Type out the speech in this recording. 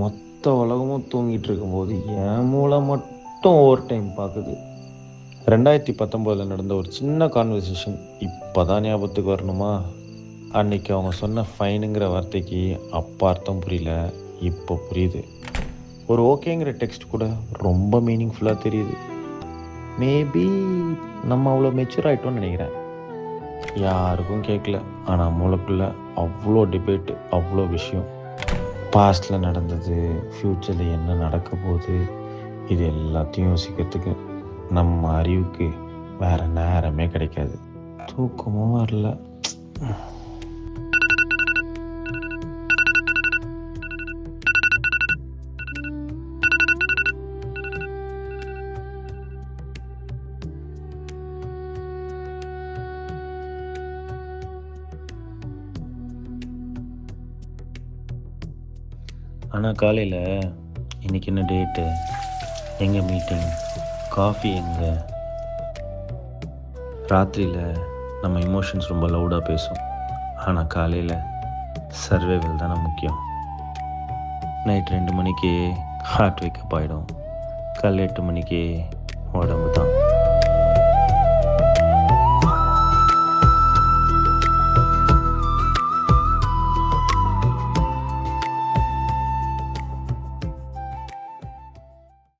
மொத்த உலகமும் தூங்கிட்டு இருக்கும்போது என் மூளை மட்டும் ஓவர் டைம் பார்க்குது. 2019 நடந்த ஒரு சின்ன கான்வர்சேஷன் இப்போ தான் ஞாபகத்துக்கு வரணுமா? அன்னைக்கு அவங்க சொன்ன ஃபைனுங்கிற வார்த்தைக்கு அப்போ அர்த்தம் புரியல, இப்போ புரியுது. ஒரு ஓகேங்கிற டெக்ஸ்ட் கூட ரொம்ப மீனிங்ஃபுல்லாக தெரியுது. மேபி நம்ம அவ்வளோ மெச்சூர் ஆகிட்டோம்னு நினைக்கிறேன். யாருக்கும் கேட்கல, ஆனால் மூளைக்குள்ள அவ்வளோ டிபேட்டு, அவ்வளோ விஷயம். பாஸ்டில் நடந்தது, ஃப்யூச்சரில் என்ன நடக்க போகுது, இது எல்லாத்தையும் யோசிக்கிறதுக்கு நம்ம அறிவுக்கு வேறு நேரமே கிடைக்காது. தூக்கமும் வரல. ஆனால் காலையில் இன்றைக்கி என்ன டேட்டு, எங்கே மீட்டிங், காஃபி எங்கே? ராத்திரியில் நம்ம எமோஷன்ஸ் ரொம்ப லவுடாக பேசும், ஆனால் காலையில் சர்வைவல் தானே முக்கியம். நைட் 2 மணிக்கு ஹார்ட் வேக்கப் ஆகிடும், காலைல 8 மணிக்கு உடம்பு தான்.